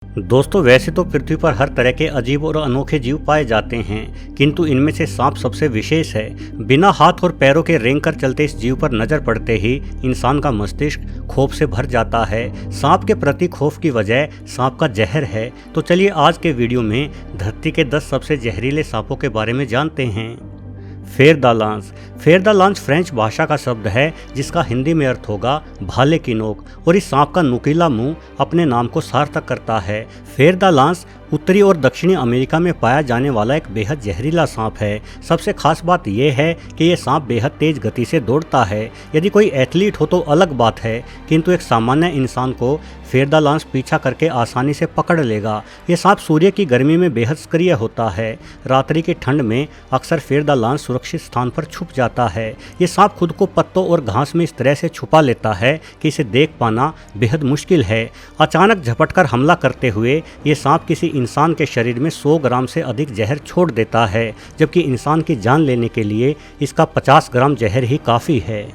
दोस्तों, वैसे तो पृथ्वी पर हर तरह के अजीब और अनोखे जीव पाए जाते हैं, किंतु इनमें से सांप सबसे विशेष है। बिना हाथ और पैरों के रेंग कर चलते इस जीव पर नजर पड़ते ही इंसान का मस्तिष्क खौफ से भर जाता है। सांप के प्रति खौफ की वजह सांप का जहर है। तो चलिए आज के वीडियो में धरती के 10 सबसे जहरीले सांपों के बारे में जानते हैं। फेर द लांस। फेर द लांस फ्रेंच भाषा का शब्द है जिसका हिंदी में अर्थ होगा भाले की नोक, और इस सांप का नुकीला मुंह अपने नाम को सार्थक करता है। फेर द लांस उत्तरी और दक्षिणी अमेरिका में पाया जाने वाला एक बेहद जहरीला सांप है। सबसे खास बात यह है कि यह सांप बेहद तेज गति से दौड़ता है। यदि कोई एथलीट हो तो अलग बात है, किंतु एक सामान्य इंसान को फेर द लांस पीछा करके आसानी से पकड़ लेगा। यह सांप सूर्य की गर्मी में बेहद सक्रिय होता है। रात्रि की ठंड में अक्सर फेर द लांस सुरक्षित स्थान पर छुप जाता है। ये सांप खुद को पत्तों और घास में इस तरह से छुपा लेता है कि इसे देख पाना बेहद मुश्किल है। अचानक झपटकर हमला करते हुए ये सांप किसी इंसान के शरीर में 100 ग्राम से अधिक जहर छोड़ देता है, जबकि इंसान की जान लेने के लिए इसका 50 ग्राम जहर ही काफ़ी है।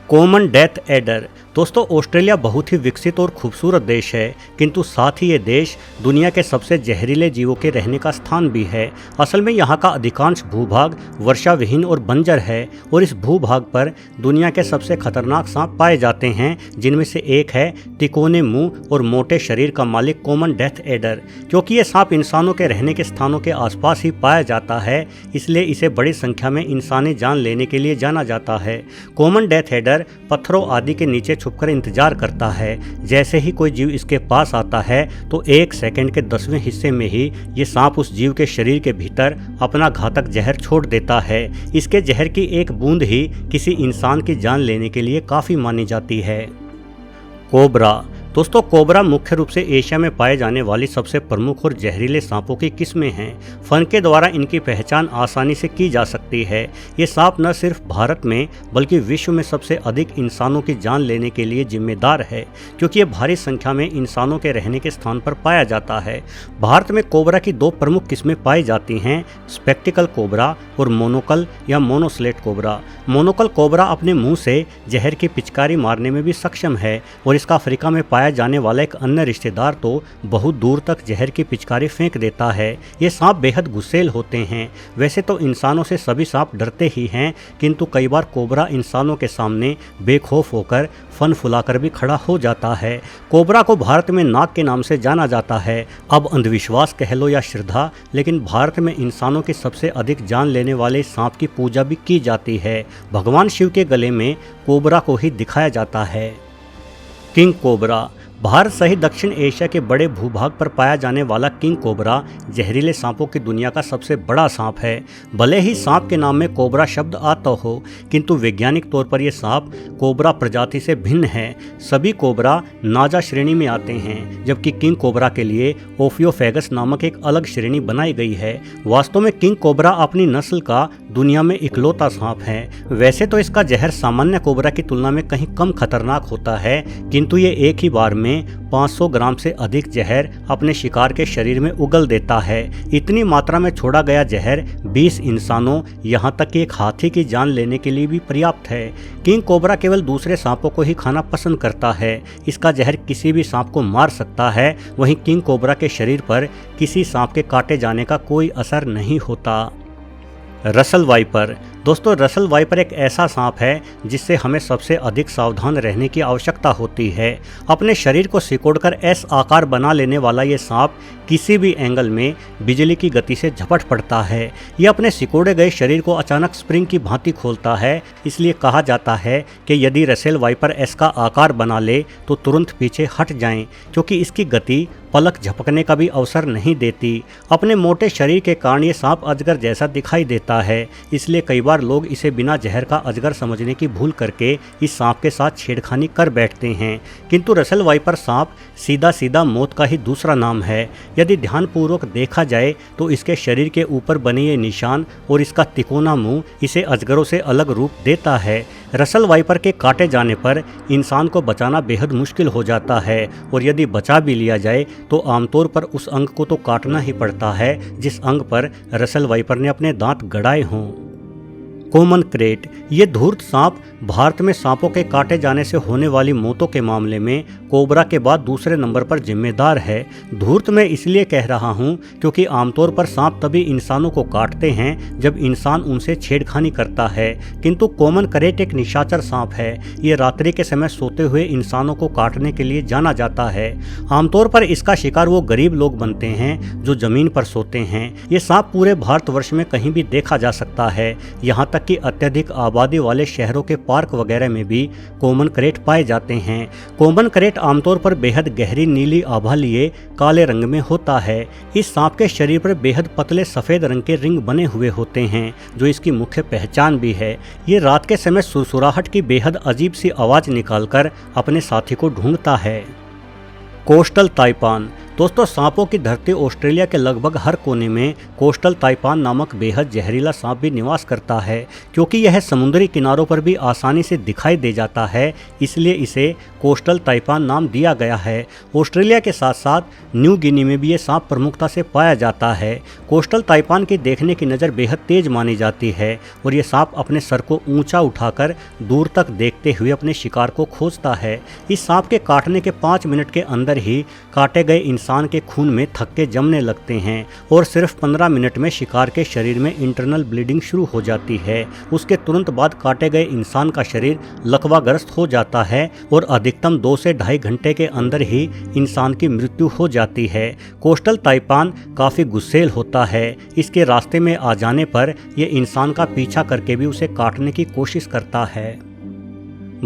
Common death adder. दोस्तों, ऑस्ट्रेलिया बहुत ही विकसित और खूबसूरत देश है, किंतु साथ ही ये देश दुनिया के सबसे जहरीले जीवों के रहने का स्थान भी है। असल में यहाँ का अधिकांश भूभाग वर्षा विहीन और बंजर है, और इस भूभाग पर दुनिया के सबसे खतरनाक सांप पाए जाते हैं, जिनमें से एक है तिकोने मुंह और मोटे शरीर का मालिक कॉमन डेथ एडर। क्योंकि ये सांप इंसानों के रहने के स्थानों के आसपास ही पाया जाता है, इसलिए इसे बड़ी संख्या में इंसानी जान लेने के लिए जाना जाता है। कॉमन डेथ एडर पत्थरों आदि के नीचे छुपकर इंतजार करता है। जैसे ही कोई जीव इसके पास आता है तो 1 सेकंड के 10वें हिस्से में ही ये सांप उस जीव के शरीर के भीतर अपना घातक जहर छोड़ देता है। इसके जहर की एक बूंद ही किसी इंसान की जान लेने के लिए काफ़ी मानी जाती है। कोबरा। दोस्तों, कोबरा मुख्य रूप से एशिया में पाए जाने वाली सबसे प्रमुख और जहरीले सांपों की किस्में हैं। फन के द्वारा इनकी पहचान आसानी से की जा सकती है। ये सांप न सिर्फ भारत में बल्कि विश्व में सबसे अधिक इंसानों की जान लेने के लिए जिम्मेदार है, क्योंकि ये भारी संख्या में इंसानों के रहने के स्थान पर पाया जाता है। भारत में कोबरा की 2 प्रमुख किस्में पाई जाती हैं, स्पेक्टिकल कोबरा और मोनोकल या मोनोस्लेट कोबरा। मोनोकल कोबरा अपने मुंह से जहर की पिचकारी मारने में भी सक्षम है, और इसका अफ्रीका में पाया जाने वाला एक अन्य रिश्तेदार तो बहुत दूर तक जहर की पिचकारी फेंक देता है। ये सांप बेहद गुस्सैल होते हैं। वैसे तो इंसानों से सभी सांप डरते ही हैं, किंतु कई बार कोबरा इंसानों के सामने बेखौफ होकर फन फुलाकर भी खड़ा हो जाता है। कोबरा को भारत में नाग के नाम से जाना जाता है। अब अंधविश्वास कह लो या श्रद्धा, लेकिन भारत में इंसानों की सबसे अधिक जान लेने वाले सांप की पूजा भी की जाती है। भगवान शिव के गले में कोबरा को ही दिखाया जाता है। King cobra. भारत सहित दक्षिण एशिया के बड़े भूभाग पर पाया जाने वाला किंग कोबरा जहरीले सांपों की दुनिया का सबसे बड़ा सांप है। भले ही सांप के नाम में कोबरा शब्द आता हो, किंतु वैज्ञानिक तौर पर यह सांप कोबरा प्रजाति से भिन्न है। सभी कोबरा नाजा श्रेणी में आते हैं, जबकि किंग कोबरा के लिए ओफियोफेगस नामक एक अलग श्रेणी बनाई गई है। वास्तव में किंग कोबरा अपनी नस्ल का दुनिया में इकलौता सांप है। वैसे तो इसका जहर सामान्य कोबरा की तुलना में कहीं कम खतरनाक होता है, किंतु ये एक ही बार में 500 ग्राम से अधिक जहर अपने शिकार के शरीर में उगल देता है। इतनी मात्रा में छोड़ा गया जहर 20 इंसानों यहाँ तक कि एक हाथी की जान लेने के लिए भी पर्याप्त है। किंग कोबरा केवल दूसरे सांपों को ही खाना पसंद करता है। इसका जहर किसी भी सांप को मार सकता है। वहीं किंग कोबरा के शरीर पर किसी सांप के काटे जाने का कोई असर नहीं होता। Russell viper. दोस्तों, रसल वाइपर एक ऐसा सांप है जिससे हमें सबसे अधिक सावधान रहने की आवश्यकता होती है। अपने शरीर को सिकोड़कर एस आकार बना लेने वाला ये सांप किसी भी एंगल में बिजली की गति से झपट पड़ता है। ये अपने सिकोड़े गए शरीर को अचानक स्प्रिंग की भांति खोलता है। इसलिए कहा जाता है कि यदि रसेल वाइपर एस का आकार बना ले तो तुरंत पीछे हट जाएं, क्योंकि इसकी गति पलक झपकने का भी अवसर नहीं देती। अपने मोटे शरीर के कारण ये सांप अजगर जैसा दिखाई देता है, इसलिए कई बार लोग इसे बिना जहर का अजगर समझने की भूल करके इस सांप के साथ छेड़खानी कर बैठते हैं। किंतु रसेल वाइपर सांप सीधा सीधा मौत का ही दूसरा नाम है। यदि ध्यानपूर्वक देखा जाए तो इसके शरीर के ऊपर बने ये निशान और इसका तिकोना मुंह इसे अजगरों से अलग रूप देता है। रसेल वाइपर के काटे जाने पर इंसान को बचाना बेहद मुश्किल हो जाता है, और यदि बचा भी लिया जाए तो आमतौर पर उस अंग को तो काटना ही पड़ता है जिस अंग पर रसेल वाइपर ने अपने दांत गड़ाए हों। Common crate. ये धूर्त सांप भारत में सांपों के काटे जाने से होने वाली मौतों के मामले में कोबरा के बाद दूसरे नंबर पर जिम्मेदार है। धूर्त मैं इसलिए कह रहा हूँ क्योंकि आमतौर पर सांप तभी इंसानों को काटते हैं जब इंसान उनसे छेड़खानी करता है, किंतु कॉमन करेट एक निशाचर सांप है। ये रात्रि के समय सोते हुए इंसानों को काटने के लिए जाना जाता है। आमतौर पर इसका शिकार वो गरीब लोग बनते हैं जो जमीन पर सोते हैं। ये सांप पूरे भारतवर्ष में कहीं भी देखा जा सकता है, यहाँ तक कि अत्यधिक आबादी वाले शहरों के पार्क वगैरह में भी कॉमन करेट पाए जाते हैं। कॉमन करेट आमतौर पर बेहद गहरी नीली आभा लिए काले रंग में होता है। इस सांप के शरीर पर बेहद पतले सफेद रंग के रिंग बने हुए होते हैं जो इसकी मुख्य पहचान भी है। ये रात के समय सुरसुराहट की बेहद अजीब सी आवाज निकालकर अपने साथी को ढूंढता है। कोस्टल ताइपान। दोस्तों, सांपों की धरती ऑस्ट्रेलिया के लगभग हर कोने में कोस्टल ताइपान नामक बेहद जहरीला सांप भी निवास करता है। क्योंकि यह समुद्री किनारों पर भी आसानी से दिखाई दे जाता है, इसलिए इसे कोस्टल ताइपान नाम दिया गया है। ऑस्ट्रेलिया के साथ साथ न्यू गिनी में भी ये सांप प्रमुखता से पाया जाता है। कोस्टल ताइपान की देखने की नज़र बेहद तेज मानी जाती है और ये सांप अपने सर को ऊंचा उठाकर दूर तक देखते हुए अपने शिकार को खोजता है। इस सांप के काटने के 5 मिनट के अंदर ही काटे गए इंसान के खून में थक्के जमने लगते हैं और सिर्फ 15 मिनट में शिकार के शरीर में इंटरनल ब्लीडिंग शुरू हो जाती है। उसके तुरंत बाद काटे गए इंसान का शरीर लकवाग्रस्त हो जाता है और अधिकतम 2 से ढाई घंटे के अंदर ही इंसान की मृत्यु हो जाती है। कोस्टल ताइपान काफ़ी गुस्सेल होता है। इसके रास्ते में आ जाने पर यह इंसान का पीछा करके भी उसे काटने की कोशिश करता है।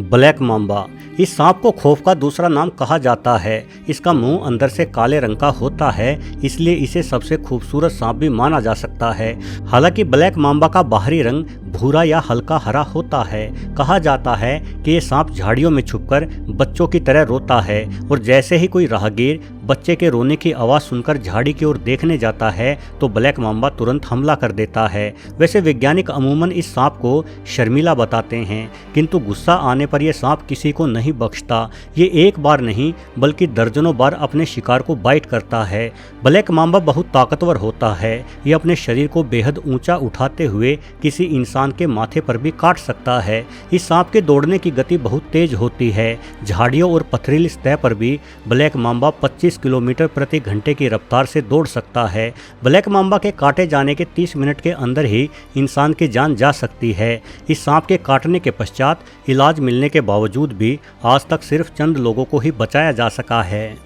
Black Mamba. इस सांप को खौफ का दूसरा नाम कहा जाता है। इसका मुंह अंदर से काले रंग का होता है, इसलिए इसे सबसे खूबसूरत सांप भी माना जा सकता है। हालांकि ब्लैक मांबा का बाहरी रंग भूरा या हल्का हरा होता है। कहा जाता है कि ये सांप झाड़ियों में छुपकर बच्चों की तरह रोता है और जैसे ही कोई राहगीर बच्चे के रोने की आवाज़ सुनकर झाड़ी की ओर देखने जाता है तो ब्लैक मांबा तुरंत हमला कर देता है। वैसे वैज्ञानिक अमूमन इस सांप को शर्मीला बताते हैं, किंतु गुस्सा आने पर यह सांप किसी को नहीं बख्शता। ये एक बार नहीं बल्कि दर्जनों बार अपने शिकार को बाइट करता है। ब्लैक मांबा बहुत ताकतवर होता है। ये अपने शरीर को बेहद ऊंचा उठाते हुए किसी इंसान के माथे पर भी काट सकता है। इस सांप के दौड़ने की गति बहुत तेज होती है। झाड़ियों और पथरीली सतह पर भी ब्लैक मांबा 25 किलोमीटर प्रति घंटे की रफ्तार से दौड़ सकता है। ब्लैक मांबा के काटे जाने के 30 मिनट के अंदर ही इंसान की जान जा सकती है। इस सांप के काटने के पश्चात इलाज मिलने के बावजूद भी आज तक सिर्फ चंद लोगों को ही बचाया जा सका है।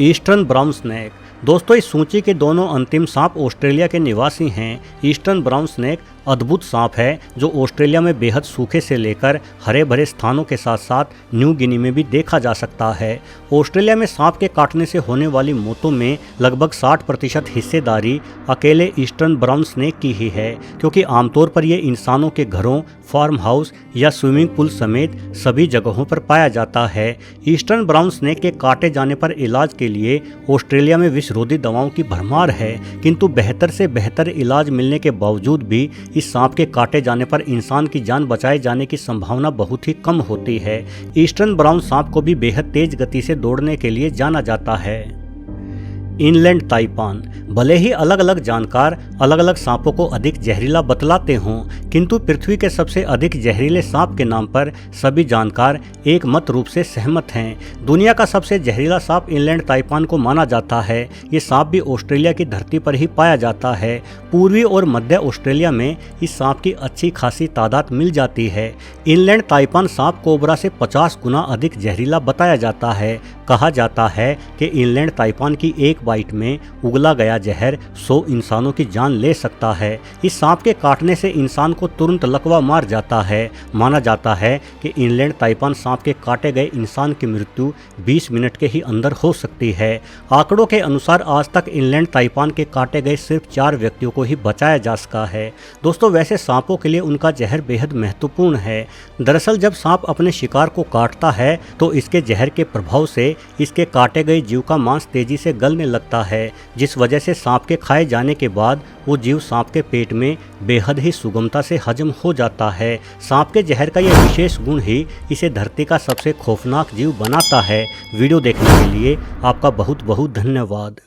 Eastern brown snake. दोस्तों, इस सूची के दोनों अंतिम सांप ऑस्ट्रेलिया के निवासी हैं। ईस्टर्न ब्राउन स्नेक अद्भुत सांप है जो ऑस्ट्रेलिया में बेहद सूखे से लेकर हरे भरे स्थानों के साथ साथ न्यू गिनी में भी देखा जा सकता है। ऑस्ट्रेलिया में सांप के काटने से होने वाली मौतों में लगभग 60% हिस्सेदारी अकेले ईस्टर्न ब्राउन स्नेक की ही है, क्योंकि आमतौर पर ये इंसानों के घरों, फार्म हाउस या स्विमिंग पूल समेत सभी जगहों पर पाया जाता है। ईस्टर्न ब्राउन स्नेक के काटे जाने पर इलाज के लिए ऑस्ट्रेलिया में विषरोधी दवाओं की भरमार है, किंतु बेहतर से बेहतर इलाज मिलने के बावजूद भी इस सांप के काटे जाने पर इंसान की जान बचाए जाने की संभावना बहुत ही कम होती है। ईस्टर्न ब्राउन सांप को भी बेहद तेज गति से दौड़ने के लिए जाना जाता है। इनलैंड ताइपान। भले ही अलग अलग जानकार अलग अलग सांपों को अधिक जहरीला बतलाते हों, किंतु पृथ्वी के सबसे अधिक जहरीले सांप के नाम पर सभी जानकार एक मत रूप से सहमत हैं। दुनिया का सबसे जहरीला सांप इनलैंड ताइपान को माना जाता है। ये सांप भी ऑस्ट्रेलिया की धरती पर ही पाया जाता है। पूर्वी और मध्य ऑस्ट्रेलिया में इस सांप की अच्छी खासी तादाद मिल जाती है। इनलैंड ताइपान सांप कोबरा से 50 गुना अधिक जहरीला बताया जाता है। कहा जाता है कि इनलैंड ताइपान की एक बाइट में उगला गया जहर 100 इंसानों की जान ले सकता है। इस सांप के काटने से इंसान को तुरंत लकवा मार जाता है। माना जाता है कि इनलैंड ताइपान सांप के काटे गए इंसान की मृत्यु 20 मिनट के ही अंदर हो सकती है। आंकड़ों के अनुसार आज तक इनलैंड ताइपान के काटे गए सिर्फ 4 व्यक्तियों को ही बचाया जा सका है। दोस्तों, वैसे सांपों के लिए उनका जहर बेहद महत्वपूर्ण है। दरअसल जब सांप अपने शिकार को काटता है तो इसके जहर के प्रभाव से इसके काटे गए जीव का मांस तेजी से गलने लगता है, जिस वजह से सांप के खाए जाने के बाद वो जीव सांप के पेट में बेहद ही सुगमता से हजम हो जाता है। सांप के जहर का यह विशेष गुण ही इसे धरती का सबसे खौफनाक जीव बनाता है। वीडियो देखने के लिए आपका बहुत बहुत धन्यवाद।